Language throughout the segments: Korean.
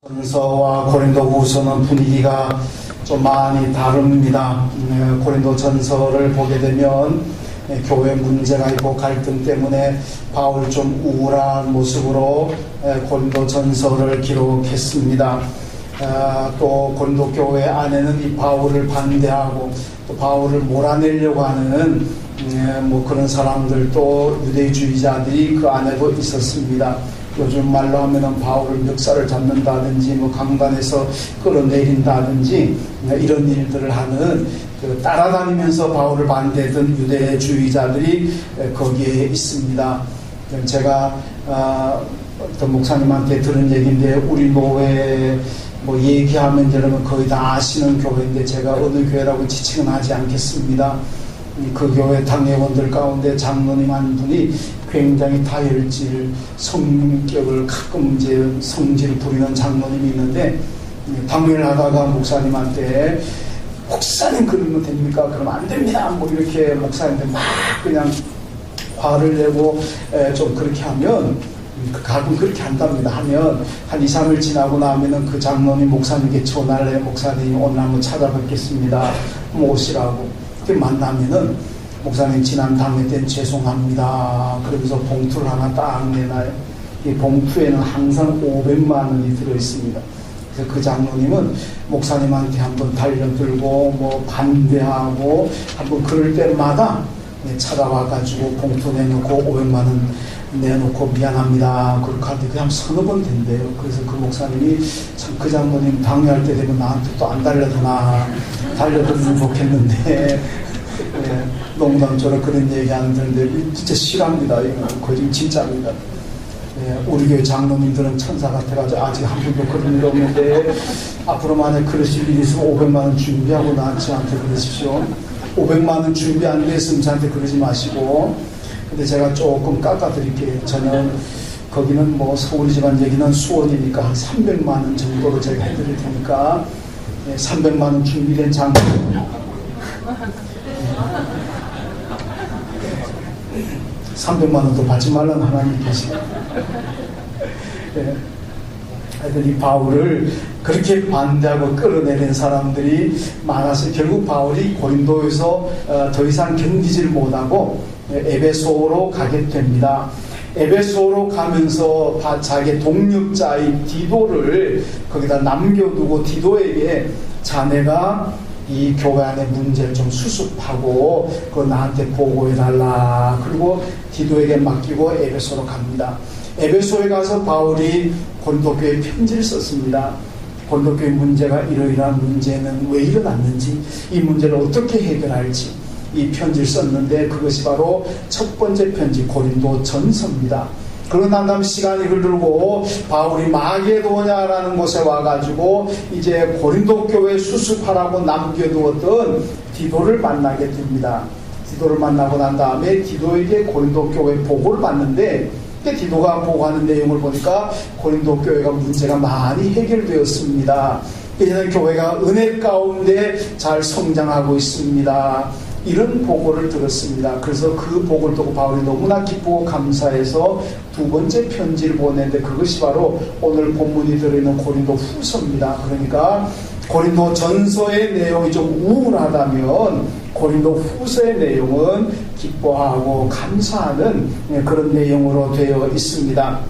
전서와 고린도후서는 분위기가 좀 많이 다릅니다. 고린도 전서를 보게 되면 교회 문제가 있고 갈등 때문에 바울이 좀 우울한 모습으로 고린도 전서를 기록했습니다. 또 고린도 교회 안에는 이 바울을 반대하고 또 바울을 몰아내려고 하는 그런 사람들도 유대주의자들이 그 안에도 있었습니다. 요즘 말로 하면은 바울을 멱살을 잡는다든지 강단에서 끌어내린다든지 이런 일들을 하는 따라다니면서 바울을 반대했던 유대주의자들이 거기에 있습니다. 제가 어떤 목사님한테 들은 얘기인데, 우리 교회 얘기하면 여러분 거의 다 아시는 교회인데 제가 어느 교회라고 지칭은 하지 않겠습니다. 그 교회 당회원들 가운데 장로님 한 분이 굉장히 다혈질 성격을 가끔 이제 성질 부리는 장로님이 있는데, 당회를 하다가 목사님한테 목사님 그러면 됩니까? 그러면 안 됩니다. 이렇게 목사님한테 막 그냥 화를 내고 좀 그렇게 하면, 가끔 그렇게 한답니다. 하면 한 2, 3일 지나고 나면은 그 장로님 목사님께 전화를 해요. 목사님 오늘 한번 찾아뵙겠습니다. 오시라고. 그렇게 만나면은 목사님 지난 당회 때는 죄송합니다. 그러면서 봉투를 하나 딱 내놔요. 이 봉투에는 항상 500만 원이 들어있습니다. 그래서 그 장로님은 목사님한테 한번 달려들고 반대하고 한번 그럴 때마다 찾아와가지고 봉투 내놓고 500만 원 내놓고 미안합니다. 그렇게 하는데 그냥 서너 번 된대요. 그래서 그 목사님이 참 그 장로님 당회할 때 되면 나한테 또 안 달려드나, 달려들면 좋겠는데 농담처럼 그런 얘기 안 듣는데 진짜 실합니다. 이거 거짓 진짜입니다. 우리 교회 장로님들은 천사 같아가지고 아직 한 분도 그런 일 없는데, 앞으로 만약 그러실 일이 있으면 500만 원 준비하고 저한테 그러십시오. 500만 원 준비 안 됐으면 저한테 그러지 마시고. 근데 제가 조금 깎아드릴게요. 저는 거기는 서울이지만 여기는 수원이니까 한 300만 원 정도로 제가 해드릴 테니까 300만 원 준비된 장로님 300만 원도 받지 말라는 하나님 계시고, 이 바울을 그렇게 반대하고 끌어내는 사람들이 많아서 결국 바울이 고린도에서 더 이상 견디지를 못하고 에베소로 가게 됩니다. 에베소로 가면서 자기 동력자인 디도를 거기다 남겨두고 디도에게 자네가 이 교회 안의 문제를 좀 수습하고 그거 나한테 보고해달라. 그리고 디도에게 맡기고 에베소로 갑니다. 에베소에 가서 바울이 고린도 교회에 편지를 썼습니다. 고린도 교회 문제가 이러이러한 문제는 왜 일어났는지, 이 문제를 어떻게 해결할지 이 편지를 썼는데, 그것이 바로 첫 번째 편지 고린도 전서입니다. 그러고 난 다음 시간이 흐르고 바울이 마게도냐라는 곳에 와가지고 이제 고린도 교회 수습하라고 남겨두었던 디도를 만나게 됩니다. 디도를 만나고 난 다음에 디도에게 고린도 교회 보고를 받는데, 디도가 보고하는 내용을 보니까 고린도 교회가 문제가 많이 해결되었습니다. 이제는 교회가 은혜 가운데 잘 성장하고 있습니다. 이런 보고를 들었습니다. 그래서 그 보고를 듣고 바울이 너무나 기쁘고 감사해서 두 번째 편지를 보냈는데, 그것이 바로 오늘 본문이 들어있는 고린도 후서입니다. 그러니까 고린도 전서의 내용이 좀 우울하다면 고린도 후서의 내용은 기뻐하고 감사하는 그런 내용으로 되어 있습니다.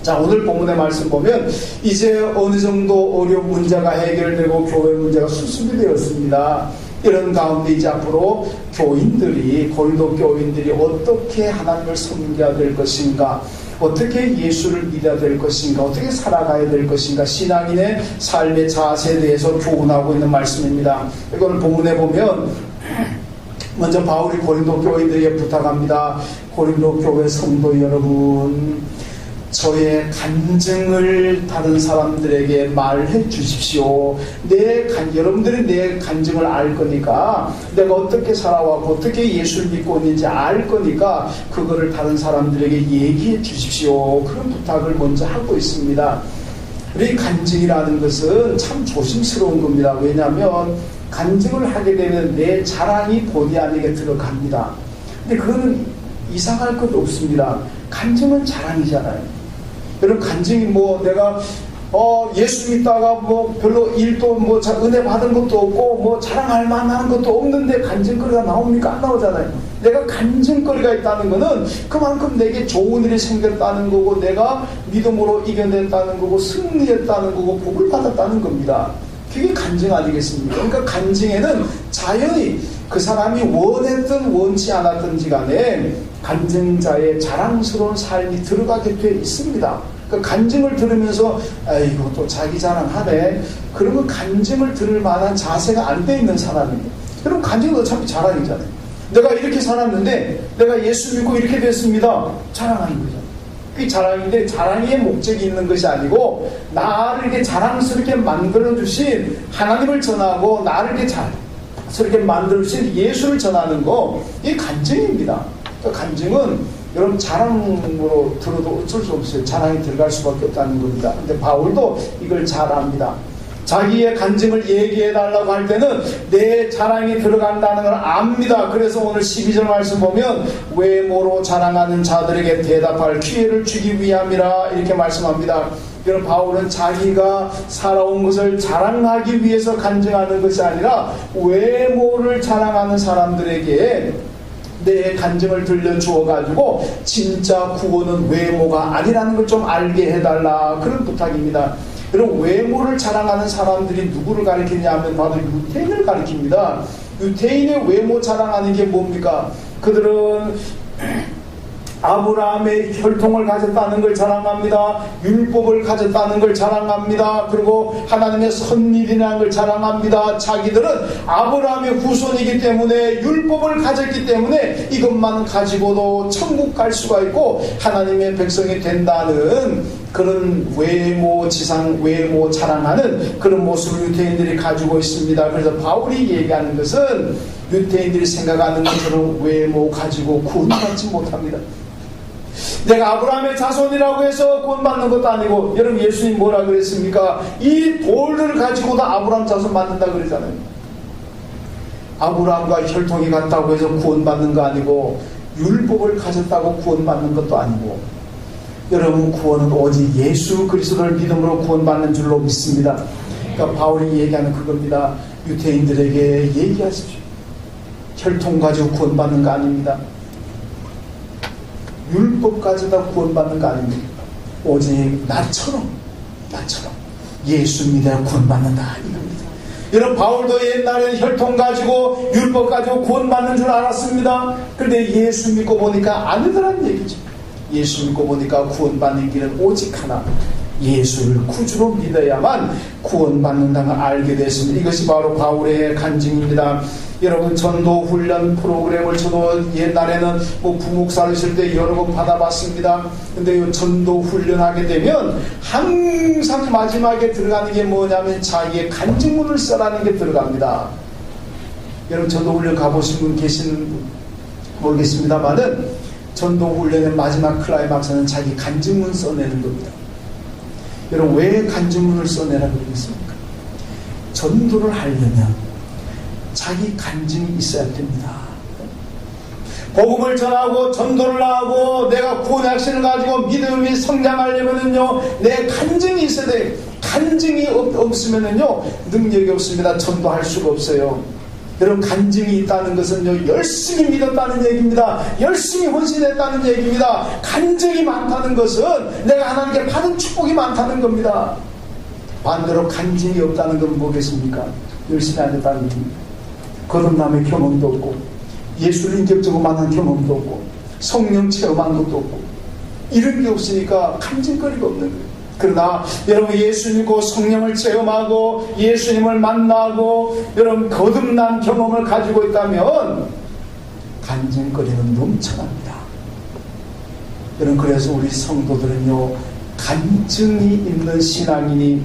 자, 오늘 본문의 말씀 보면 이제 어느 정도 어려운 문제가 해결되고 교회 문제가 수습이 되었습니다. 이런 가운데 이제 앞으로 고린도 교인들이 어떻게 하나님을 섬겨야 될 것인가, 어떻게 예수를 믿어야 될 것인가, 어떻게 살아가야 될 것인가, 신앙인의 삶의 자세에 대해서 교훈하고 있는 말씀입니다. 이걸 본문에 보면 먼저 바울이 고린도 교인들에게 부탁합니다. 고린도 교회 성도 여러분, 저의 간증을 다른 사람들에게 말해 주십시오. 여러분들이 내 간증을 알 거니까, 내가 어떻게 살아왔고 어떻게 예수를 믿고 있는지 알 거니까 그거를 다른 사람들에게 얘기해 주십시오. 그런 부탁을 먼저 하고 있습니다. 우리 간증이라는 것은 참 조심스러운 겁니다. 왜냐하면 간증을 하게 되면 내 자랑이 본의 아니게 들어갑니다. 근데 그거는 이상할 것도 없습니다. 간증은 자랑이잖아요. 여러분, 간증이 내가 예수 믿다가 뭐 별로 일도 뭐 은혜 받은 것도 없고 뭐 자랑할 만한 것도 없는데 간증거리가 나옵니까? 안 나오잖아요. 내가 간증거리가 있다는 것은 그만큼 내게 좋은 일이 생겼다는 거고, 내가 믿음으로 이겨냈다는 거고, 승리했다는 거고, 복을 받았다는 겁니다. 그게 간증 아니겠습니까? 그러니까 간증에는 자연히 그 사람이 원했든 원치 않았든지 간에 간증자의 자랑스러운 삶이 들어가게 돼 있습니다. 그 간증을 들으면서 아이고 또 자기 자랑하네, 그러면 간증을 들을 만한 자세가 안 돼 있는 사람입니다. 그럼 간증은 어차피 자랑이잖아요. 내가 이렇게 살았는데 내가 예수 믿고 이렇게 됐습니다, 자랑하는 거죠. 그게 자랑인데, 자랑의 목적이 있는 것이 아니고 나를 이렇게 자랑스럽게 만들어주신 하나님을 전하고 나를 이렇게 자랑스럽게 만들어주신 예수를 전하는 거, 이게 간증입니다. 그러니까 간증은 여러분 자랑으로 들어도 어쩔 수 없어요. 자랑이 들어갈 수밖에 없다는 겁니다. 근데 바울도 이걸 잘 압니다. 자기의 간증을 얘기해달라고 할 때는 내 자랑이 들어간다는 걸 압니다. 그래서 오늘 12절 말씀 보면 외모로 자랑하는 자들에게 대답할 기회를 주기 위함이라 이렇게 말씀합니다. 그럼 바울은 자기가 살아온 것을 자랑하기 위해서 간증하는 것이 아니라 외모를 자랑하는 사람들에게 내 간증을 들려주어가지고 진짜 구원은 외모가 아니라는 걸 좀 알게 해달라, 그런 부탁입니다. 여러분, 외모를 자랑하는 사람들이 누구를 가리키냐면 바로 유대인을 가리킵니다. 유대인의 외모 자랑하는 게 뭡니까? 그들은 아브라함의 혈통을 가졌다는 걸 자랑합니다. 율법을 가졌다는 걸 자랑합니다. 그리고 하나님의 선일이라는 걸 자랑합니다. 자기들은 아브라함의 후손이기 때문에, 율법을 가졌기 때문에 이것만 가지고도 천국 갈 수가 있고 하나님의 백성이 된다는 그런 외모 자랑하는 그런 모습을 유대인들이 가지고 있습니다. 그래서 바울이 얘기하는 것은 유대인들이 생각하는 것처럼 외모 가지고 구원받지 못합니다. 내가 아브라함의 자손이라고 해서 구원받는 것도 아니고, 여러분 예수님 뭐라 그랬습니까? 이 돌을 가지고도 아브라함 자손 만든다 그러잖아요. 아브라함과 혈통이 같다고 해서 구원받는 거 아니고, 율법을 가졌다고 구원받는 것도 아니고, 여러분 구원은 오직 예수 그리스도를 믿음으로 구원받는 줄로 믿습니다. 그러니까 바울이 얘기하는 그겁니다. 유대인들에게 얘기하십시오. 혈통 가지고 구원받는 거 아닙니다. 율법 가지고 구원받는 거 아닙니다. 오직 나처럼 예수 믿어야 구원받는다 이겁니다. 여러분 바울도 옛날에는 혈통 가지고 율법 가지고 구원받는 줄 알았습니다. 그런데 예수 믿고 보니까 아니더란 얘기죠. 예수 믿고 보니까 구원받는 길은 오직 하나, 예수를 구주로 믿어야만 구원받는다는 걸 알게 됐습니다. 이것이 바로 바울의 간증입니다. 여러분 전도 훈련 프로그램을 저도 옛날에는 뭐 부목사를 있을 때 여러 번 받아봤습니다. 근데 전도 훈련하게 되면 항상 마지막에 들어가는 게 뭐냐면 자기의 간증문을 써라는 게 들어갑니다. 여러분 전도 훈련 가보신 분 계시는 모르겠습니다만은 전도 훈련의 마지막 클라이막스는 자기 간증문 써내는 겁니다. 여러분 왜 간증문을 써내라고 그러겠습니까? 전도를 하려면 자기 간증이 있어야 됩니다. 복음을 전하고 전도를 하고 내가 구원의 확신을 가지고 믿음이 성장하려면은요, 내 간증이 있어야 돼요. 간증이 없으면은요 능력이 없습니다. 전도할 수가 없어요. 여러분 간증이 있다는 것은요 열심히 믿었다는 얘기입니다. 열심히 헌신했다는 얘기입니다. 간증이 많다는 것은 내가 하나님께 받은 축복이 많다는 겁니다. 반대로 간증이 없다는 건 뭐겠습니까? 열심히 안 했다는 얘기입니다. 거듭남의 경험도 없고 예수를 인격적으로 만난 경험도 없고 성령 체험한 것도 없고 이런 게 없으니까 간증거리가 없는 거예요. 그러나 여러분 예수 믿고 성령을 체험하고 예수님을 만나고 여러분 거듭난 경험을 가지고 있다면 간증거리는 넘쳐납니다. 여러분 그래서 우리 성도들은요 간증이 있는 신앙인이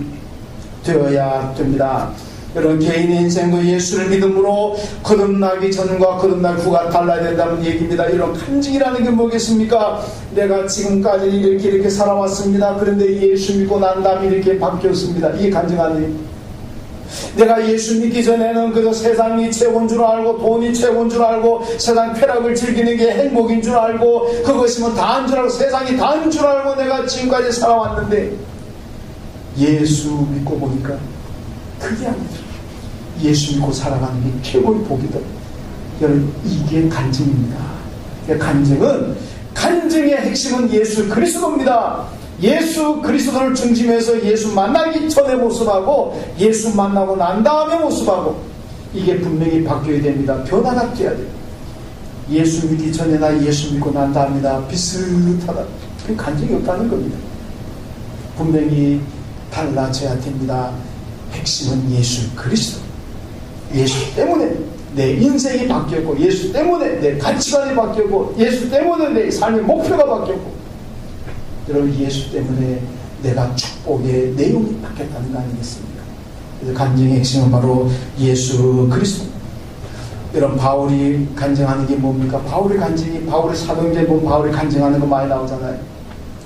되어야 됩니다. 여러분 개인의 인생도 예수를 믿음으로 거듭나기 전과 거듭날 후가 달라야 된다는 얘기입니다. 이런 간증이라는 게 뭐겠습니까? 내가 지금까지 이렇게 살아왔습니다. 그런데 예수 믿고 난 다음에 이렇게 바뀌었습니다. 이게 간증 아니에요? 내가 예수 믿기 전에는 그저 세상이 최고인 줄 알고 돈이 최고인 줄 알고 세상 쾌락을 즐기는 게 행복인 줄 알고 그것이면 다인 줄 알고 세상이 다인 줄 알고 내가 지금까지 살아왔는데 예수 믿고 보니까 그게 아니죠. 예수 믿고 살아가는 게 최고의 복이다. 여러분, 이게 간증입니다. 간증의 핵심은 예수 그리스도입니다. 예수 그리스도를 중심해서 예수 만나기 전의 모습하고 예수 만나고 난 다음의 모습하고 이게 분명히 바뀌어야 됩니다. 변화가 돼야 돼요. 예수 믿기 전에나 예수 믿고 난 다음이나 비슷하다. 그 간증이 없다는 겁니다. 분명히 달라져야 됩니다. 핵심은 예수 그리스도. 예수 때문에 내 인생이 바뀌었고, 예수 때문에 내 가치관이 바뀌었고, 예수 때문에 내 삶의 목표가 바뀌었고, 여러분, 예수 때문에 내가 축복의 내용이 바뀌었다는 거 아니겠습니까? 그래서 간증의 핵심은 바로 예수 그리스도. 여러분, 바울이 간증하는 게 뭡니까? 바울의 사도행전에 보면 바울이 간증하는 거 많이 나오잖아요.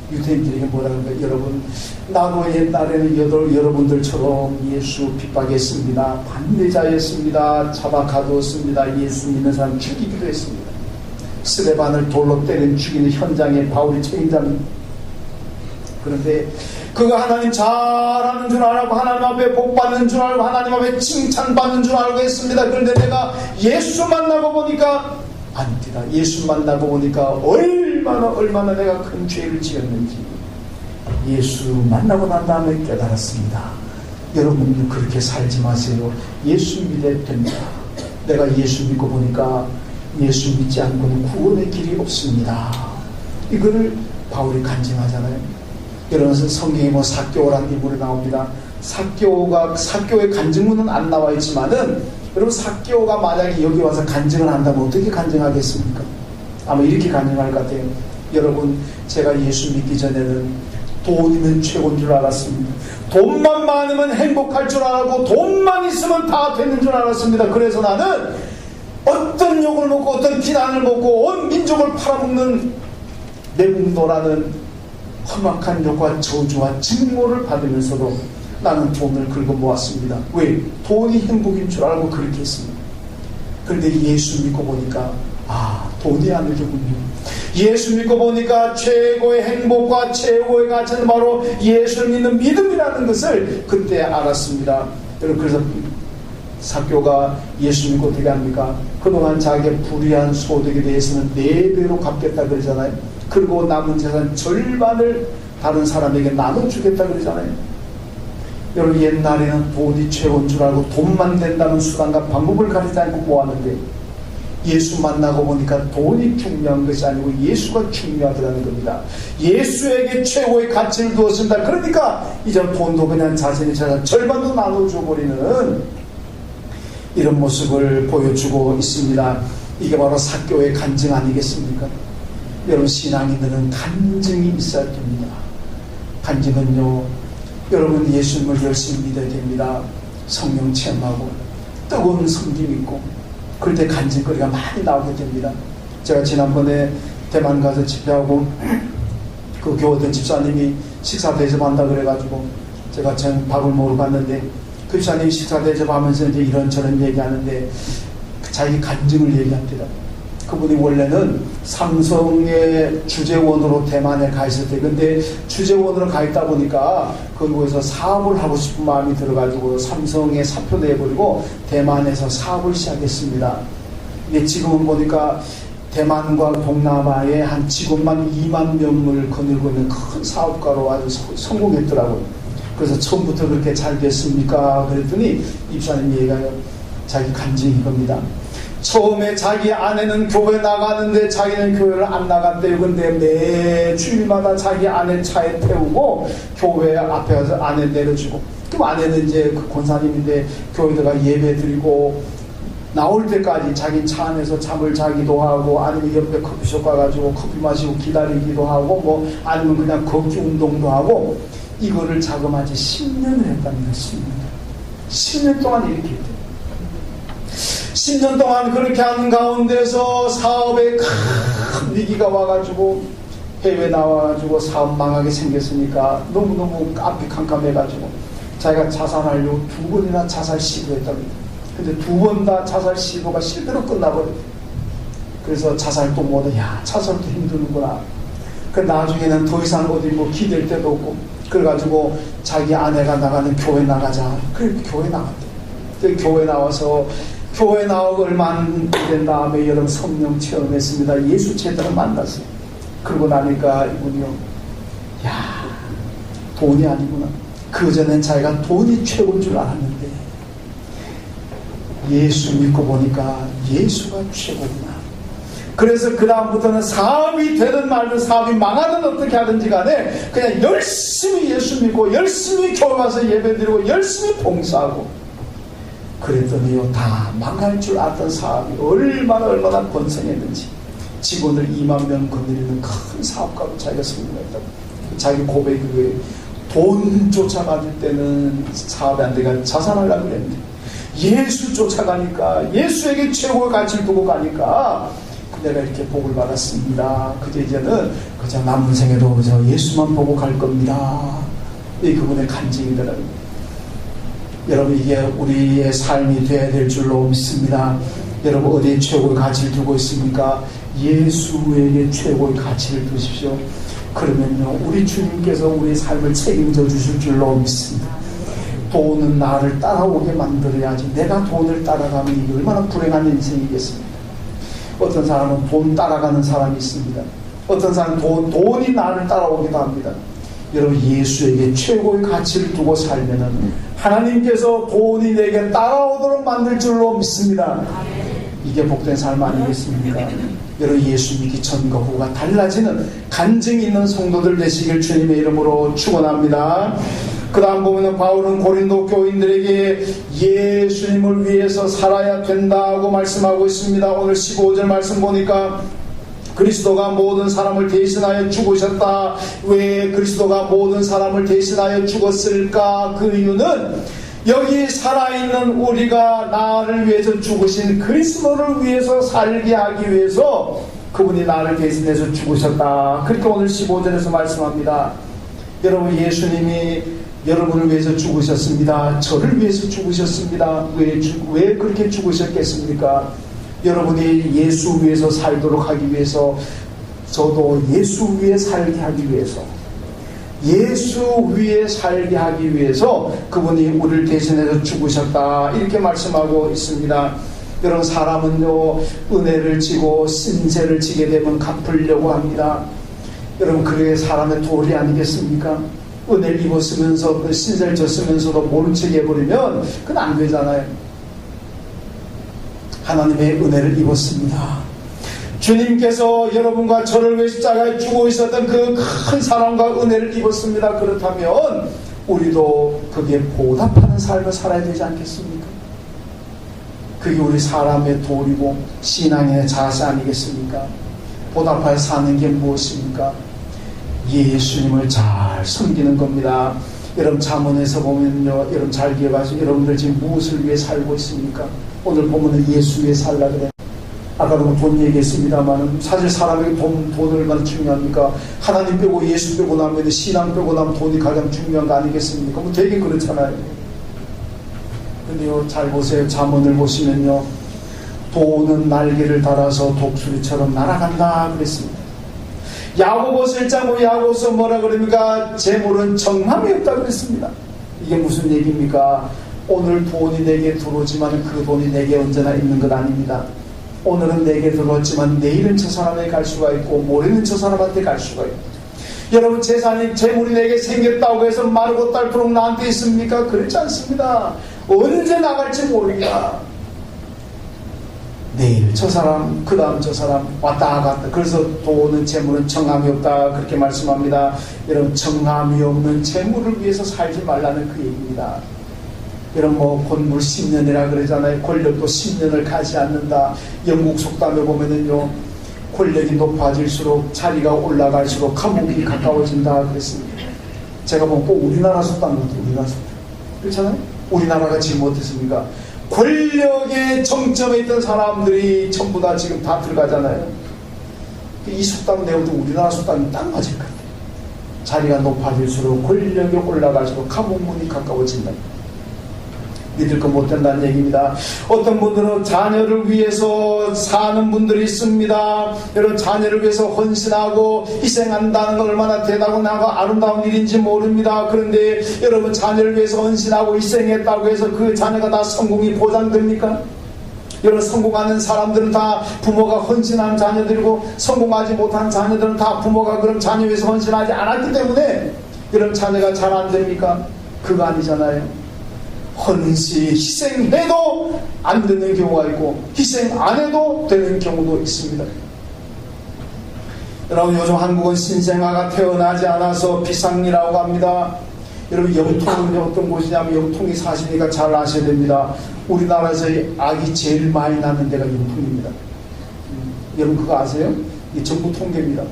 유대인들에게 뭐라 그럴까요? 여러분, 나도 옛날에는 여러분들처럼 예수 핍박했습니다. 반대자였습니다. 잡아가두었습니다. 예수 믿는 사람 죽이기도 했습니다. 스데반을 돌로 때린 죽이는 현장에 바울이 책임자입니다. 그런데 그가 하나님 잘하는 줄 알고, 하나님 앞에 복 받는 줄 알고, 하나님 앞에 칭찬받는 줄 알고 했습니다. 그런데 내가 예수 만나고 보니까 아닙니다. 예수 만나고 보니까 얼마나 내가 큰 죄를 지었는지 예수 만나고 난 다음에 깨달았습니다. 여러분도 그렇게 살지 마세요. 예수 믿어야 됩니다. 내가 예수 믿고 보니까 예수 믿지 않고는 구원의 길이 없습니다. 이거를 바울이 간증하잖아요. 여러분, 성경에 뭐 사교라는 인물이 나옵니다. 사교의 간증문은 안 나와 있지만은, 여러분, 사교가 만약에 여기 와서 간증을 한다면 어떻게 간증하겠습니까? 아마 이렇게 간증할 것 같아요. 여러분, 제가 예수 믿기 전에는 돈이면 최고인 줄 알았습니다. 돈만 많으면 행복할 줄 알았고, 돈만 있으면 다 되는 줄 알았습니다. 그래서 나는 어떤 욕을 먹고 어떤 비난을 먹고 온 민족을 팔아먹는 매국노라는 험악한 욕과 저주와 증오를 받으면서도 나는 돈을 긁어 모았습니다. 왜? 돈이 행복인 줄 알고 그렇게 했습니다. 그런데 예수 믿고 보니까 돈이 아니더군요. 예수 믿고 보니까 최고의 행복과 최고의 가치는 바로 예수를 믿는 믿음이라는 것을 그때 알았습니다. 여러분, 그래서 사교가 예수 믿고 어떻게 합니까? 그동안 자기의 불의한 소득에 대해서는 4배로 갚겠다 그러잖아요. 그리고 남은 재산 절반을 다른 사람에게 나눠주겠다 그러잖아요. 여러분, 옛날에는 돈이 최고인 줄 알고 돈만 된다는 수단과 방법을 가리지 않고 모았는데, 예수 만나고 보니까 돈이 중요한 것이 아니고 예수가 중요하다는 겁니다. 예수에게 최고의 가치를 두었습니다. 그러니까 이제 돈도 그냥 자신의 재산 절반도 나눠줘버리는 이런 모습을 보여주고 있습니다. 이게 바로 사교의 간증 아니겠습니까? 여러분, 신앙인들은 간증이 있어야 됩니다. 간증은요, 여러분, 예수님을 열심히 믿어야 됩니다. 성령 체험하고 뜨거운 섬김 있고, 그럴 때 간증거리가 많이 나오게 됩니다. 제가 지난번에 대만 가서 집회하고 그 교우던 집사님이 식사 대접한다 그래가지고 제가 전 밥을 먹으러 갔는데, 그 집사님이 식사 대접하면서 이제 이런저런 얘기하는데 자기 간증을 얘기합니다. 그분이 원래는 삼성의 주재원으로 대만에 가 있을 때, 근데 주재원으로 가 있다 보니까 그곳에서 사업을 하고 싶은 마음이 들어가지고 삼성에 사표 내버리고 대만에서 사업을 시작했습니다. 이게 지금은 보니까 대만과 동남아에 한 직원만 2만 명을 거느리고 있는 큰 사업가로 아주 성공했더라고요. 그래서 처음부터 그렇게 잘 됐습니까? 그랬더니 입사님 얘기가요, 자기 간증인 겁니다. 처음에 자기 아내는 교회 나가는데 자기는 교회를 안 나간대요. 근데 매 주일마다 자기 아내 차에 태우고 교회 앞에 가서 아내 내려주고, 그럼 아내는 이제 그 권사님인데 교회다가 예배 드리고 나올 때까지 자기 차 안에서 잠을 자기도 하고, 아니면 옆에 커피숍 가가지고 커피 마시고 기다리기도 하고, 뭐 아니면 그냥 걷기 운동도 하고, 이거를 자그마치 10년을 했답니다. 10년 동안 이렇게 했대요. 10년 동안 그렇게 하는 가운데서 사업에 큰 위기가 와가지고 해외 나와가지고 사업 망하게 생겼으니까 너무너무 앞이 캄캄해가지고 자기가 자살하려고 2번이나 자살 시도했답니다. 근데 2번 다 자살 시도가 실패로 끝나버렸대요. 그래서 자살도 못해. 자살도 힘드는구나. 그 나중에는 더 이상 어디 뭐 기댈 데도 없고, 그래가지고 자기 아내가 나가는 교회 나가자. 그래 교회 나갔대. 교회 나와서 교회 나오고 얼마 안 된 다음에 여러분 성령 체험했습니다. 예수 제대로 만났어요. 그러고 나니까 이분이요, 야, 돈이 아니구나. 그전엔 자기가 돈이 최고인 줄 알았는데 예수 믿고 보니까 예수가 최고구나. 그래서 그 다음부터는 사업이 되든 말든 사업이 망하든 어떻게 하든지 간에 그냥 열심히 예수 믿고 열심히 교회 와서 예배드리고 열심히 봉사하고, 그랬더니요, 다 망할 줄 알았던 사업이 얼마나 번성했는지 직원을 2만 명 거느리는 큰 사업가로 자기가 성공했다고. 자기 고백이 그거예요. 돈 쫓아가질 때는 사업이 안 되니까 자살하려고 그랬는데 예수 쫓아가니까, 예수에게 최고의 가치를 두고 가니까 내가 이렇게 복을 받았습니다. 그저 이제는 그저 남은 생에도 그저 예수만 보고 갈 겁니다. 이 그분의 간증이더라고요. 여러분, 이게 우리의 삶이 되어야 될 줄로 믿습니다. 여러분, 어디에 최고의 가치를 두고 있습니까? 예수에게 최고의 가치를 두십시오. 그러면요, 우리 주님께서 우리의 삶을 책임져 주실 줄로 믿습니다. 돈은 나를 따라오게 만들어야지, 내가 돈을 따라가면 이게 얼마나 불행한 인생이겠습니까? 어떤 사람은 돈 따라가는 사람이 있습니다. 어떤 사람은 돈이 나를 따라오기도 합니다. 여러분, 예수에게 최고의 가치를 두고 살면은 하나님께서 돈이 내게 따라오도록 만들 줄로 믿습니다. 이게 복된 삶 아니겠습니까? 여러분, 예수 믿기 전과 후가 달라지는 간증이 있는 성도들 되시길 주님의 이름으로 축원합니다. 그 다음 보면 바울은 고린도 교인들에게 예수님을 위해서 살아야 된다고 말씀하고 있습니다. 오늘 15절 말씀 보니까 그리스도가 모든 사람을 대신하여 죽으셨다. 왜 그리스도가 모든 사람을 대신하여 죽었을까? 그 이유는 여기 살아있는 우리가 나를 위해서 죽으신 그리스도를 위해서 살게 하기 위해서 그분이 나를 대신해서 죽으셨다. 그렇게 오늘 15절에서 말씀합니다. 여러분, 예수님이 여러분을 위해서 죽으셨습니다. 저를 위해서 죽으셨습니다. 왜 그렇게 죽으셨겠습니까? 여러분이 예수 위해서 살도록 하기 위해서, 저도 예수 위에 살게 하기 위해서, 예수 위에 살게 하기 위해서 그분이 우리를 대신해서 죽으셨다. 이렇게 말씀하고 있습니다. 여러분, 사람은요, 은혜를 지고 신세를 지게 되면 갚으려고 합니다. 여러분, 그게 사람의 도리 아니겠습니까? 은혜를 입었으면서 신세를 졌으면서도 모른 척 해버리면 그건 안 되잖아요. 하나님의 은혜를 입었습니다. 주님께서 여러분과 저를 위해 십자가에 죽어 있었던 그 큰 사랑과 은혜를 입었습니다. 그렇다면 우리도 거기에 보답하는 삶을 살아야 되지 않겠습니까? 그게 우리 사람의 도리고 신앙의 자세 아니겠습니까? 보답하여 사는 게 무엇입니까? 예수님을 잘 섬기는 겁니다. 여러분, 잠언에서 보면요, 여러분 잘 기억하시고, 여러분들 지금 무엇을 위해 살고 있습니까? 오늘 보면은 예수 위해 살라 그래. 아까도 돈 얘기했습니다만, 사실 사람에게 돈을 얼마나 중요합니까? 하나님 빼고 예수 빼고 나면, 신앙 빼고 나면 돈이 가장 중요한 거 아니겠습니까? 뭐 되게 그렇잖아요. 근데요, 잘 보세요. 잠언을 보시면요, 돈은 날개를 달아서 독수리처럼 날아간다 그랬습니다. 야고보서 1장 야고보서 뭐라 그럽니까? 재물은 정함이 없다 그랬습니다. 이게 무슨 얘기입니까? 오늘 돈이 내게 들어오지만 그 돈이 내게 언제나 있는 것 아닙니다. 오늘은 내게 들어왔지만 내일은 저 사람에게 갈 수가 있고 모레는 저 사람한테 갈 수가 있고, 여러분, 재물이 내게 생겼다고 해서 마르고 딸도록 나한테 있습니까? 그렇지 않습니다. 언제 나갈지 모르겠다. 내일 저 사람, 그 다음 저 사람, 왔다 갔다. 그래서 돈은, 재물은 정함이 없다 그렇게 말씀합니다. 여러분, 정함이 없는 재물을 위해서 살지 말라는 그 얘기입니다. 여러분, 권물 10년이라 그러잖아요. 권력도 10년을 가지 않는다. 영국 속담에 보면은요, 권력이 높아질수록, 자리가 올라갈수록 감옥이 가까워진다 그랬습니다. 제가 보면 꼭 우리나라 속담 같아요. 우리나라 속담. 그렇잖아요? 우리나라가 지금 어떻습니까? 권력의 정점에 있던 사람들이 전부 다 지금 다 들어가잖아요. 이 속담 내용도 우리나라 속담이 딱 맞을 것 같아요. 자리가 높아질수록, 권력이 올라갈수록 감옥문이 가까워진다. 믿을 거 못 된다는 얘기입니다. 어떤 분들은 자녀를 위해서 사는 분들이 있습니다. 여러분, 자녀를 위해서 헌신하고 희생한다는 건 얼마나 대단하고 아름다운 일인지 모릅니다. 그런데 여러분, 자녀를 위해서 헌신하고 희생했다고 해서 그 자녀가 다 성공이 보장됩니까? 여러분, 성공하는 사람들은 다 부모가 헌신한 자녀들이고, 성공하지 못한 자녀들은 다 부모가 그런 자녀 위해서 헌신하지 않았기 때문에 여러분, 자녀가 잘 안 됩니까? 그거 아니잖아요. 헌신, 희생해도 안 되는 경우가 있고 희생 안 해도 되는 경우도 있습니다. 여러분, 요즘 한국은 신생아가 태어나지 않아서 비상이라고 합니다. 여러분, 영통은 어떤 곳이냐면, 영통이 사시니까 잘 아셔야 됩니다. 우리나라에서 아기 제일 많이 낳는 데가 영통입니다. 여러분, 그거 아세요? 이게 정부 통계입니다.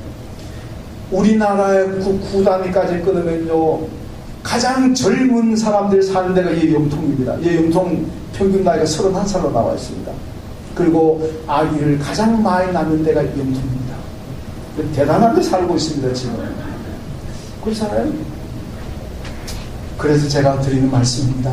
우리나라의 9단위까지 끊으면요, 가장 젊은 사람들이 사는 데가 이 영통입니다. 이 영통 평균 나이가 31살로 나와 있습니다. 그리고 아기를 가장 많이 낳는 데가 영통입니다. 대단하게 살고 있습니다, 지금. 그렇잖아요? 그래서 제가 드리는 말씀입니다.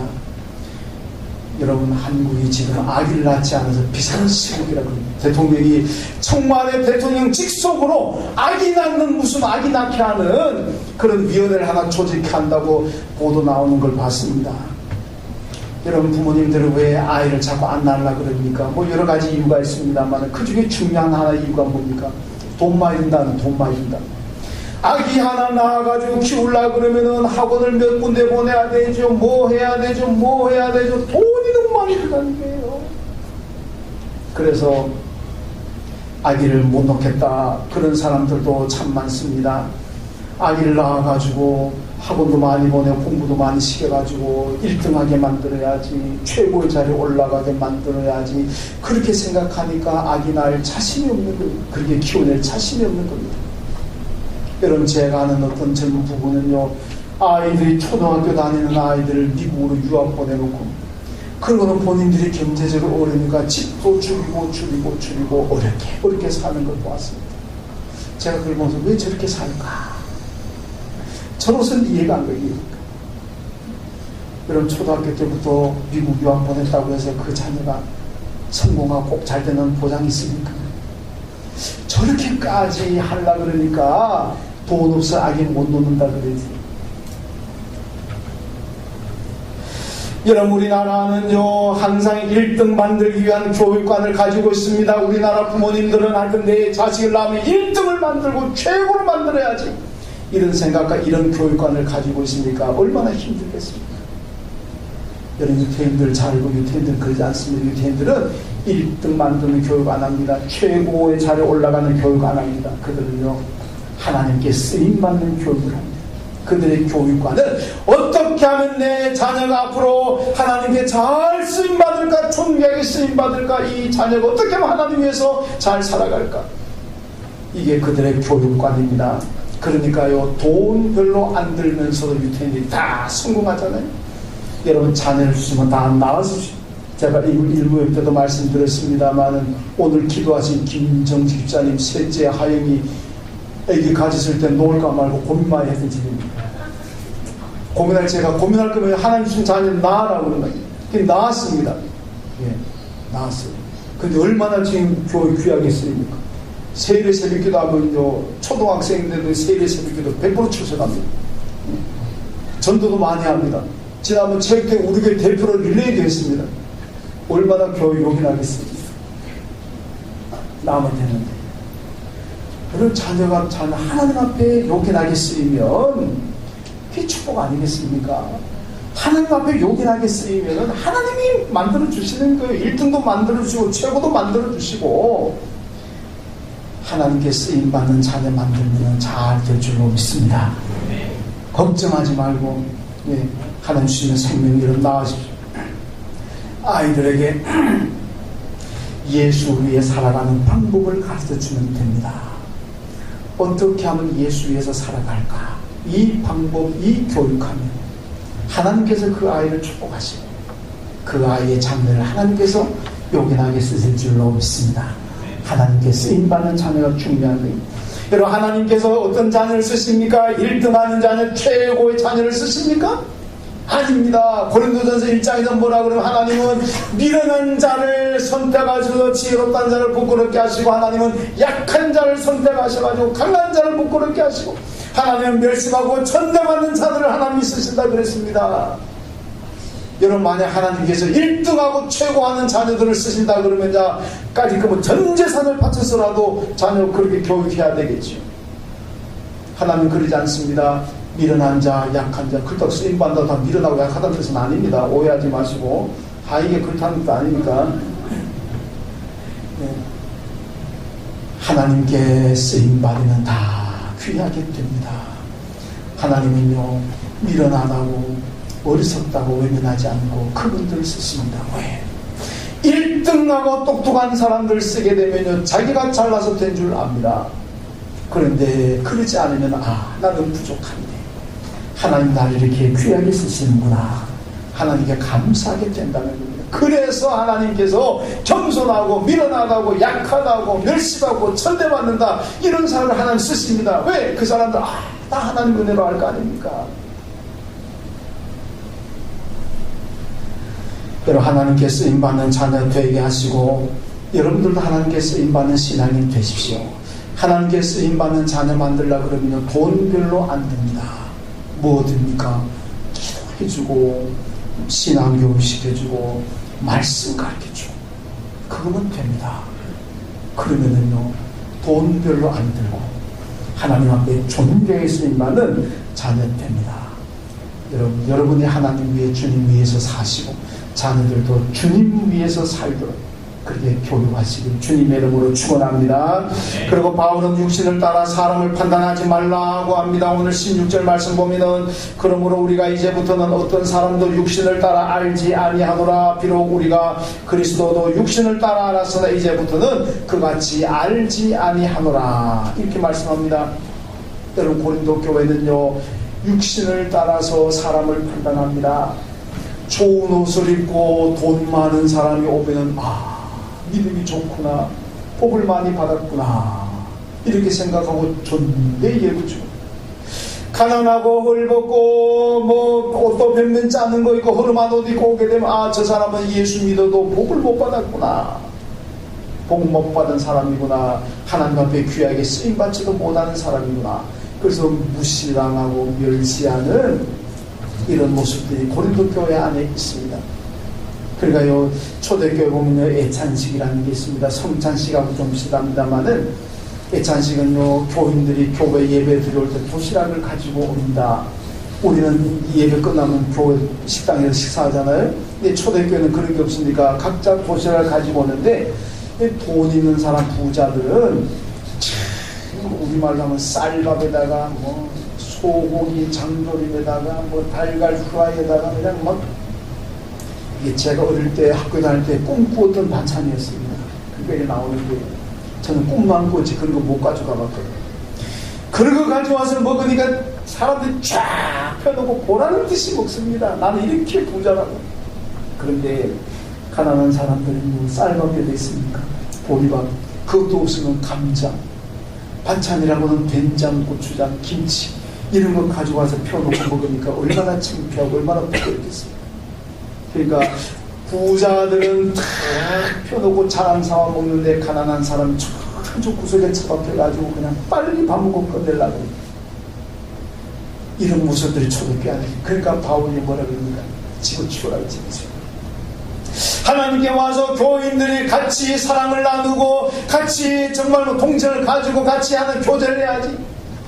여러분, 한국이 지금 아기를 낳지 않아서 비상시국이라고 합니다. 대통령이 청와대 대통령 직속으로 아기 낳는, 무슨 아기 낳게 하는 그런 위원회를 하나 조직한다고 보도 나오는 걸 봤습니다. 여러분, 부모님들은 왜 아이를 자꾸 안 낳으려고 그럽니까? 뭐 여러 가지 이유가 있습니다만 그 중에 중요한 하나 이유가 뭡니까? 돈 많이 든다는, 돈 많이 든다. 아기 하나 낳아가지고 키우려고 그러면은 학원을 몇 군데 보내야 되죠. 뭐 해야 되죠. 뭐 해야 되죠. 돈이 너무 많이 들어가는 거예요. 그래서 아기를 못 낳겠다, 그런 사람들도 참 많습니다. 아기를 낳아가지고 학원도 많이 보내고 공부도 많이 시켜가지고 1등하게 만들어야지, 최고의 자리에 올라가게 만들어야지, 그렇게 생각하니까 아기 낳을 자신이 없는 겁니다. 그렇게 키워낼 자신이 없는 겁니다. 여러분, 제가 아는 어떤 젊은 부부는요, 아이들이 초등학교 다니는 아이들을 미국으로 유학 보내놓고, 그러고는 본인들이 경제적으로 어려우니까 집도 줄이고 어렵게 사는 걸 보았습니다. 제가 그걸 보면서 왜 저렇게 살까? 저로서는 이해가 안 되니까. 여러분, 초등학교 때부터 미국 유학 보냈다고 해서 그 자녀가 성공하고 꼭 잘 되는 보장이 있습니까? 저렇게까지 하려고 그러니까 돈 없어 아기 못 놓는다 그러지. 여러분, 우리나라는요, 항상 1등 만들기 위한 교육관을 가지고 있습니다. 우리나라 부모님들은 할 건데, 자식을 낳으면 1등을 만들고 최고를 만들어야지, 이런 생각과 이런 교육관을 가지고 있으니까 얼마나 힘들겠습니까? 여러분, 유태인들 잘 알고, 유태인들은 그러지 않습니다. 유태인들은 1등 만드는 교육 안 합니다. 최고의 자리에 올라가는 교육 안 합니다. 그들은요, 하나님께 쓰임받는 교육을 합니다. 그들의 교육관은 어떻게 하면 내 자녀가 앞으로 하나님께 잘 쓰임받을까, 존귀하게 쓰임받을까, 이 자녀가 어떻게 하면 하나님 위해서 잘 살아갈까, 이게 그들의 교육관입니다. 그러니까요, 돈 별로 안 들면서도 유태인들이 다 성공하잖아요. 여러분, 자녀를 주시면 다 나와서 주십시오. 제가 일부 때도 말씀드렸습니다만, 오늘 기도하신 김정지 집사님 셋째 하영이 애기 가졌을 때 놓을까 말고 고민 많이 했던 집입니다. 제가 고민할 거면 하나님 주신 자녀를 낳으라고 그런 거예요. 낳았습니다. 예, 낳았어요. 근데 얼마나 지금 교육 귀하게 쓰입니까? 세일의 새벽기도 하면요, 초등학생들도 세일의 새벽기도 100% 출석합니다. 전도도 많이 합니다. 지난번 체육대 우리 교회 대표로 릴레이도 했습니다. 얼마나 교육 요긴하겠습니까? 나면 되는데. 그런 자녀가 하나님 앞에 요긴하게 쓰이면 그게 축복 아니겠습니까? 하나님 앞에 요긴하게 쓰이면 하나님이 만들어주시는 거예요. 1등도 만들어주시고 최고도 만들어주시고, 하나님께 쓰임받는 자녀 만들면 잘 될 줄로 믿습니다. 걱정하지 말고, 예, 하나님 주시는 생명 이름 나아지십시오. 아이들에게 예수 위에 살아가는 방법을 가르쳐주면 됩니다. 어떻게 하면 예수 위에서 살아갈까? 이 방법, 이 교육하면 하나님께서 그 아이를 축복하시고 그 아이의 장래를 하나님께서 요긴하게 쓰실 줄로 믿습니다. 하나님께 쓰임받는 자녀가 중요한 거예요. 여러분, 하나님께서 어떤 자녀를 쓰십니까? 1등하는 자녀, 최고의 자녀를 쓰십니까? 아닙니다. 고린도전서 1장에서 뭐라 그러면 하나님은 미련한 자를 선택하셔서 지혜롭다는 자를 부끄럽게 하시고, 하나님은 약한 자를 선택하셔가지고 강한 자를 부끄럽게 하시고, 하나님은 멸시하고 천대받는 자들을 하나님이 쓰신다 그랬습니다. 여러분, 만약 하나님께서 1등하고 최고하는 자녀들을 쓰신다 그러면 자까지 전 재산을 바쳐서라도 자녀 그렇게 교육해야 되겠죠. 하나님 그러지 않습니다. 미련한 자, 약한 자, 그렇다고 쓰임받는다고 다 미련하고 약하다는 뜻은 아닙니다. 오해하지 마시고. 이게 그렇다는 뜻도 아니니까. 네. 하나님께 쓰임받으면 다 귀하게 됩니다. 하나님은요, 미련하다고 어리석다고 외면하지 않고 그분들 쓰십니다. 왜? 1등하고 똑똑한 사람들 쓰게 되면요, 자기가 잘나서 된 줄 압니다. 그런데 그러지 않으면 나는 부족한데 하나님 나를 이렇게 귀하게 쓰시는구나, 하나님께 감사하게 된다는 겁니다. 그래서 하나님께서 겸손하고 미련하다고 약하다고 멸시하고 천대받는다 이런 사람을 하나님 쓰십니다. 왜? 그 사람들 다 하나님 은혜로 할 거 아닙니까? 여러분, 하나님께 쓰임받는 자녀 되게 하시고, 여러분들도 하나님께 쓰임받는 신앙인 되십시오. 하나님께 쓰임받는 자녀 만들려고 그러면 돈 별로 안 듭니다. 뭐 듭니까? 기도해주고, 신앙교육 시켜주고, 말씀 가르쳐주고, 그거면 됩니다. 그러면은요, 돈 별로 안 들고 하나님 앞에 존경의 쓰임받는 자녀 됩니다. 여러분이 하나님 위해, 주님 위해서 사시고, 자녀들도 주님 위해서 살도록 그렇게 교육하시길 주님의 이름으로 축원합니다. 그리고 바울은 육신을 따라 사람을 판단하지 말라고 합니다. 오늘 16절 말씀 보면은, 그러므로 우리가 이제부터는 어떤 사람도 육신을 따라 알지 아니하노라. 비록 우리가 그리스도도 육신을 따라 알았으나 이제부터는 그같이 알지 아니하노라, 이렇게 말씀합니다. 여러분, 고린도 교회는요, 육신을 따라서 사람을 판단합니다. 좋은 옷을 입고 돈 많은 사람이 오면은 믿음이 좋구나, 복을 많이 받았구나, 이렇게 생각하고 존대 예부죠. 가난하고 헐벗고 옷도 몇몇 짜는 거 입고 허름한 옷 입고 오게 되면 저 사람은 예수 믿어도 복을 못 받았구나, 복 못 받은 사람이구나, 하나님 앞에 귀하게 쓰임받지도 못하는 사람이구나. 그래서 무시당하고 멸시하는 이런 모습들이 고린도 교회 안에 있습니다. 그러니까요, 초대교회 보면요, 애찬식이라는 게 있습니다. 성찬식하고 좀 비슷합니다만은, 애찬식은요, 교인들이 교회 예배 들어올 때 도시락을 가지고 온다. 우리는 예배 끝나면 교회 식당에서 식사하잖아요. 근데 초대교회는 그런 게 없으니까 각자 도시락을 가지고 오는데, 돈 있는 사람, 부자들은 우리말로 하면 쌀밥에다가 소고기 장조림에다가 달걀 후라이에다가 그냥 이게 제가 어릴 때 학교 다닐 때 꿈꾸었던 반찬이었습니다. 그게 나오는데 저는 꿈만 꾸었지 그런 거 못 가져가봤거든요. 그런 거 가져와서 먹으니까 사람들이 쫙 펴놓고 보라는 듯이 먹습니다. 나는 이렇게 부자라고. 그런데 가난한 사람들은 쌀밥이 어디 있습니까? 보리밥, 그것도 없으면 감자, 반찬이라고는 된장, 고추장, 김치 이런 거 가져와서 펴놓고 먹으니까 얼마나 창피하고 얼마나 부끄럽겠어요. 그러니까 부자들은 다 펴놓고 잘 사와 먹는데, 가난한 사람은 저쪽 구석에 처박혀가지고 그냥 빨리 밥 먹고 끝내려고. 이런 모습들이 초대교회 안에. 그러니까 바울이 뭐라 그럽니까? 집어치우라 그랬죠. 하나님께 와서 교인들이 같이 사랑을 나누고 같이 정말로 동정을 가지고 같이 하는 교제를 해야지.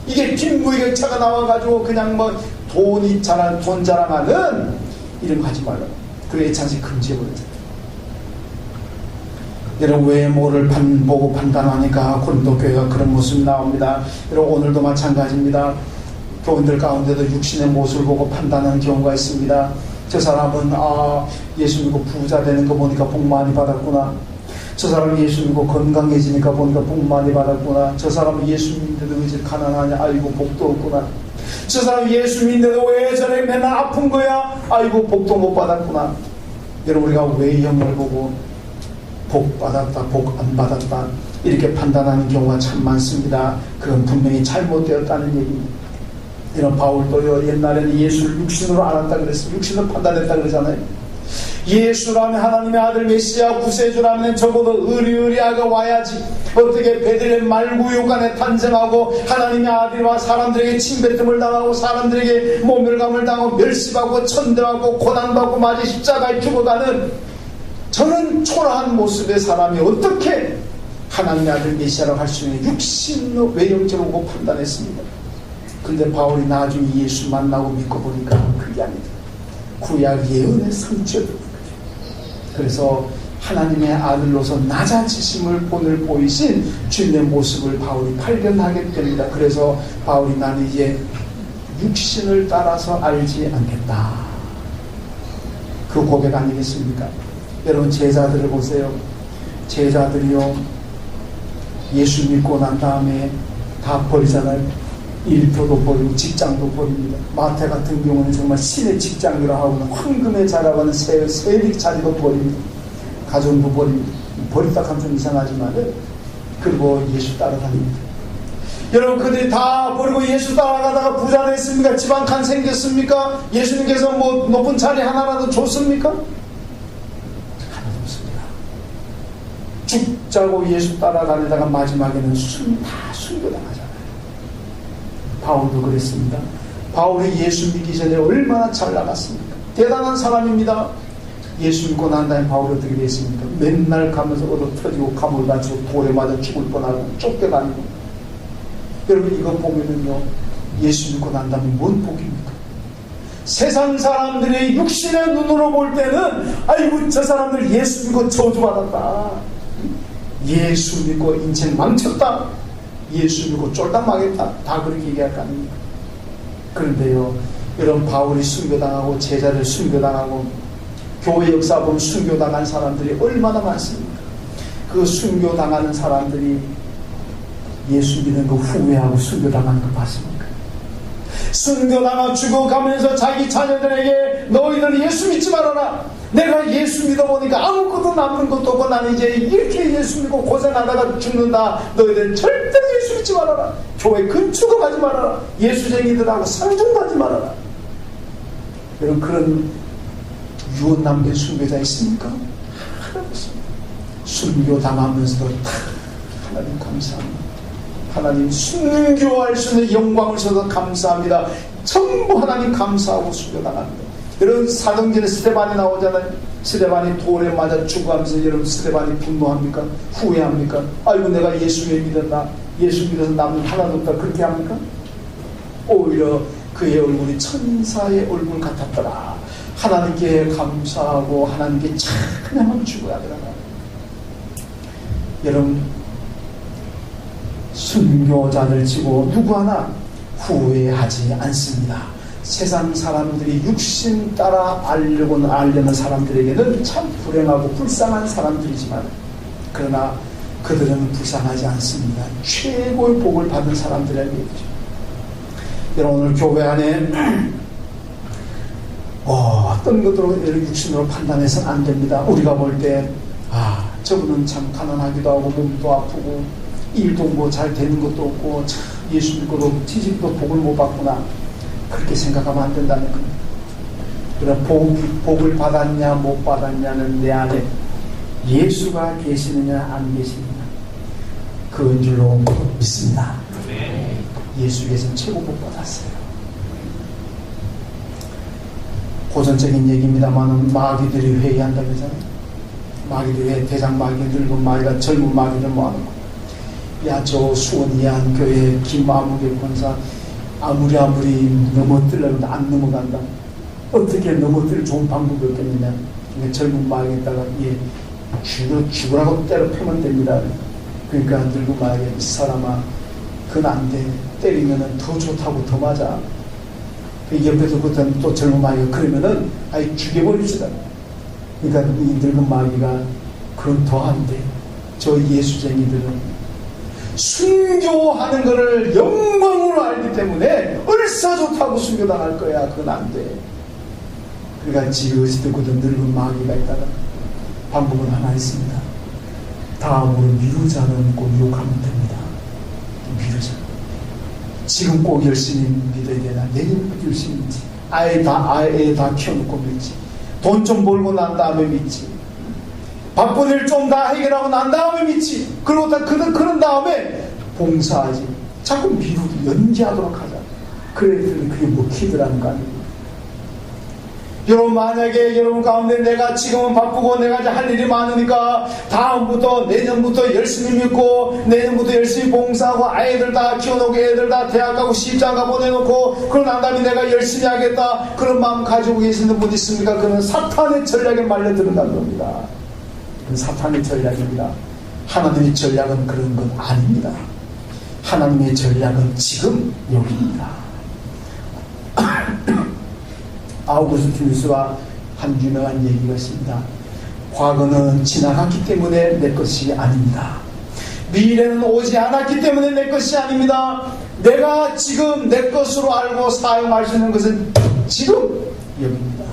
이게 빈부격차가 나와가지고 그냥 돈 자랑하는 이런 거 하지 말라고. 그 애찬식 금지해버렸잖아요. 여러분, 외모를 보고 판단하니까 고린도 교회가 그런 모습이 나옵니다. 여러분, 오늘도 마찬가지입니다. 교인들 가운데도 육신의 모습을 보고 판단하는 경우가 있습니다. 저 사람은 예수 믿고 부자 되는 거 보니까 복 많이 받았구나. 저 사람은 예수 믿고 건강해지니까 보니까 복 많이 받았구나. 저 사람은 예수 믿는데도 왜 저렇게 가난하냐, 아이고 복도 없구나. 저 사람은 예수 믿는데도 왜 저렇게 맨날 아픈 거야, 아이고 복도 못 받았구나. 여러분, 우리가 외형을 보고 복 받았다, 복 안 받았다 이렇게 판단하는 경우가 참 많습니다. 그건 분명히 잘못되었다는 얘기입니다. 이런 바울도요, 옛날에는 예수를 육신으로 알았다 그랬어요. 육신으로 판단했다 그러잖아요. 예수라면 하나님의 아들 메시아 구세주라면 적어도 의리의리하게 와야지. 어떻게 베들레헴 말구유관에 탄생하고 하나님의 아들과 사람들에게 침뱉음을 당하고 사람들에게 모멸감을 당하고 멸시받고 천대하고 고난받고 마지 십자가에 죽어가는 저는 초라한 모습의 사람이 어떻게 하나님의 아들 메시아라고 할 수 있는 육신의 외형적으로 판단했습니다. 그런데 바울이 나중에 예수 만나고 믿고 보니까 그게 아니다. 구약 예언의 성취였던 거죠. 그래서 하나님의 아들로서 낮아지심을 오늘 보이신 주님의 모습을 바울이 발견하게 됩니다. 그래서 바울이 나는 이제 육신을 따라서 알지 않겠다. 그 고백 아니겠습니까? 여러분 제자들을 보세요. 제자들이요, 예수 믿고 난 다음에 다 버리잖아요. 일터도 버리고 직장도 버립니다. 마태 같은 경우는 정말 신의 직장이라 하고는 황금에 자라가는 세리 자리도 버립니다. 가정도 버립니다. 버리다 하면 좀 이상하지만 그리고 예수 따라다닙니다. 여러분 그들이 다 버리고 예수 따라가다가 부자 됐습니까? 지방칸 생겼습니까? 예수님께서 뭐 높은 자리 하나라도 줬습니까? 하나도 없습니다. 죽자고 예수 따라다니다가 마지막에는 다 순교당하잖아요. 바울도 그랬습니다. 바울이 예수 믿기 전에 얼마나 잘 나갔습니까? 대단한 사람입니다. 예수 믿고 난 다음에 바울이 어떻게 됐습니까? 맨날 가면서 얻어 터지고 감을 다치고 돌에 맞아 죽을 뻔하고 쫓겨다니고. 여러분 이거 보면은요, 예수 믿고 난 다음에 뭔 복입니까? 세상 사람들이 육신의 눈으로 볼 때는 아이고 저 사람들 예수 믿고 저주받았다, 예수 믿고 인생 망쳤다, 예수 믿고 쫄딱 망했다, 다 그렇게 얘기할 거 아닙니까? 그런데요, 여러분 바울이 순교당하고 제자를 순교당하고 교회 역사 보면 순교당한 사람들이 얼마나 많습니까? 그 순교당하는 사람들이 예수 믿는 거 후회하고 순교당하는 거 봤습니까? 순교당하 죽어가면서 자기 자녀들에게 너희들 예수 믿지 말아라. 내가 예수 믿어보니까 아무것도 남는 것도 없고 나는 이제 이렇게 예수 믿고 고생하다가 죽는다. 너희들 절대로 예수 믿지 말아라. 교회 근처도 가지 말아라. 예수쟁이들하고 상종도 하지 말아라. 여러분 그런 유언남긴 순교자 있습니까? 하나도 없습니다. 순교당하면서도 하나님 감사합니다. 하나님 순교할 수 있는 영광을 주셔서 감사합니다. 전부 하나님 감사하고 순교당합니다. 여러분 사도행전에 스데반이 나오잖아요. 스데반이 돌에 맞아 죽어가면서 여러분 스데반이 분노합니까? 후회합니까? 아이고 내가 예수를 믿었나? 예수 믿어서 남는 하나도 없다 그렇게 합니까? 오히려 그의 얼굴이 천사의 얼굴 같았더라. 하나님께 감사하고 하나님께 찬양하며 죽어야 되나. 여러분 순교자들 치고 누구 하나 후회하지 않습니다. 세상 사람들이 육신 따라 알려는 사람들에게는 참 불행하고 불쌍한 사람들이지만 그러나 그들은 불쌍하지 않습니다. 최고의 복을 받은 사람들에게죠. 여러분 오늘 교회 안에 어떤 것으로 육신으로 판단해서는 안 됩니다. 우리가 볼 때 저분은 참 가난하기도 하고 몸도 아프고 일도 뭐 잘 되는 것도 없고 참 예수 믿고도 지식도 복을 못 받구나 그렇게 생각하면 안 된다는 겁니다. 그러나 복을 받았냐 못 받았냐는 내 안에 예수가 계시느냐 안 계시느냐 그건 줄로 믿습니다. 예수께서는 최고 복 받았어요. 고전적인 얘기입니다만 마귀들이 회의한다고 하잖아요. 마귀들이 대장 마귀 늙은 마귀가 젊은 마귀를 모아놓고 야 저 수원 이한교회 김아무개 권사 아무리 넘어뜨려도 안 넘어간다. 어떻게 넘어뜨릴 좋은 방법이 없겠느냐. 그러니까 젊은 마귀에다가 죽으라고 때려 패면 됩니다. 그러니까 늙은 마귀가 이 사람아 그건 안 돼. 때리면은 더 좋다고 더 맞아. 그 옆에서 그때 또 젊은 마귀가 그러면은 아예 죽여버립시다. 그러니까 이 늙은 마귀가 그건 더 안 돼. 저 예수쟁이들은 순교하는 것을 영광으로 알기 때문에 얼싸 좋다고 순교당할 거야. 그건 안 돼. 그러니까 지그시 듣고도 늙은 마귀가 있다가 방법은 하나 있습니다. 다음으로 미루자는 꼭 유혹하면 됩니다. 미루자. 지금 꼭 열심히 믿어야 되나? 내년부터 열심히 믿지. 아예 다 키워놓고 믿지. 돈 좀 벌고 난 다음에 믿지. 바쁜 일 좀 다 해결하고 난 다음에 믿지. 그리고 그런 다음에 봉사하지. 자꾸 미루고 연기하도록 하자. 그랬더니 그게 먹히더라는 거 아닙니까? 여러분, 만약에 여러분 가운데 내가 지금은 바쁘고 내가 이제 할 일이 많으니까 다음부터 내년부터 열심히 믿고 내년부터 열심히 봉사하고 아이들 다 키워놓고 애들 다 대학 가고 시집장 가 보내놓고 그러고 난 다음에 내가 열심히 하겠다 그런 마음 가지고 계시는 분 있습니까? 그는 사탄의 전략에 말려 들어간 겁니다. 그건 사탄의 전략입니다. 하나님의 전략은 그런 건 아닙니다. 하나님의 전략은 지금 여기입니다. 아우구스티누스가 한 유명한 얘기가 있습니다. 과거는 지나갔기 때문에 내 것이 아닙니다. 미래는 오지 않았기 때문에 내 것이 아닙니다. 내가 지금 내 것으로 알고 사용할 수 있는 것은 지금 여기입니다.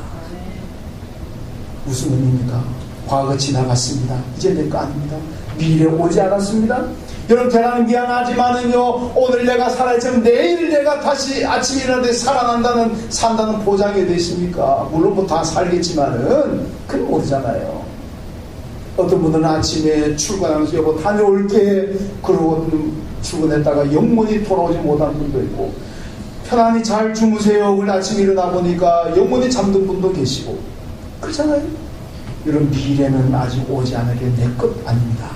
무슨 의미입니까? 과거 지나갔습니다. 이제 내 거 아닙니다. 미래 오지 않았습니다. 여러분, 대단히 미안하지만은요, 오늘 내가 살아있지만 내일 내가 다시 아침에 일어나는데 산다는 보장이 되십니까? 물론 뭐 다 살겠지만은 그건 모르잖아요. 어떤 분들은 아침에 출근하면서 여보 다녀올게 그러고 출근했다가 영원히 돌아오지 못한 분도 있고, 편안히 잘 주무세요 그리고 아침에 일어나 보니까 영원히 잠든 분도 계시고 그렇잖아요. 이런 미래는 아직 오지 않게 내 것 아닙니다.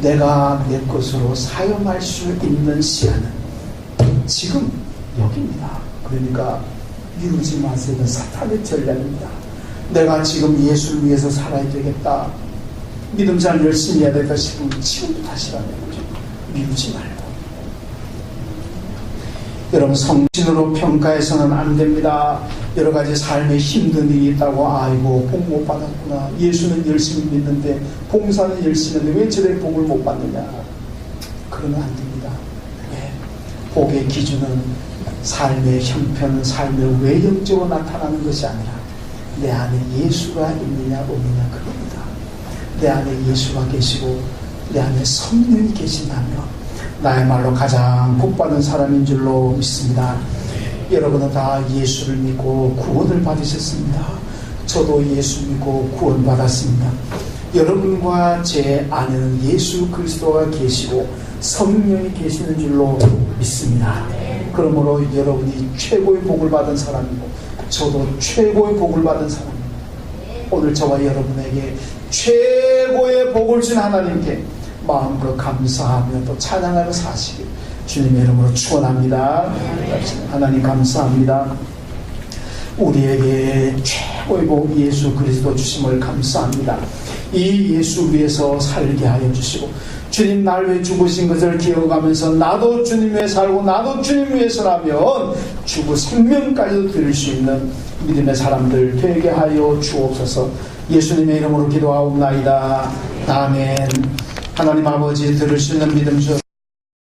내가 내 것으로 사용할 수 있는 시간은 지금 여기입니다. 그러니까 미루지 마세요. 사탄의 전략입니다. 내가 지금 예수를 위해서 살아야 되겠다, 믿음 잘 열심히 해야 되겠다 싶으면 지금부터 하시라는 거죠. 미루지 말고. 여러분, 성신으로 평가해서는 안 됩니다. 여러 가지 삶에 힘든 일이 있다고, 아이고 복 못 받았구나, 예수는 열심히 믿는데 봉사는 열심히 했는데 왜 제대로 복을 못 받느냐, 그러면 안 됩니다. 왜? 복의 기준은 삶의 형편, 삶의 외형적으로 나타나는 것이 아니라 내 안에 예수가 있느냐 없느냐, 그겁니다. 내 안에 예수가 계시고 내 안에 성령이 계신다면 나야말로 가장 복받은 사람인 줄로 믿습니다. 여러분은 다 예수를 믿고 구원을 받으셨습니다. 저도 예수 믿고 구원 받았습니다. 여러분과 제 안에는 예수 그리스도가 계시고 성령이 계시는 줄로 믿습니다. 그러므로 여러분이 최고의 복을 받은 사람이고 저도 최고의 복을 받은 사람입니다. 오늘 저와 여러분에게 최고의 복을 준 하나님께 마음껏 감사하며 또 찬양하며 사시길 주님의 이름으로 축원합니다. 하나님 감사합니다. 우리에게 최고의 복 예수 그리스도 주심을 감사합니다. 이 예수 위해서 살게 하여 주시고 주님 날 위해 죽으신 것을 기억하면서 나도 주님 위해 살고 나도 주님 위해서라면 죽을 생명까지도 드릴 수 있는 믿음의 사람들 되게 하여 주옵소서. 예수님의 이름으로 기도하옵나이다. 아멘. 하나님 아버지, 들을 수 있는 믿음 주옵소서.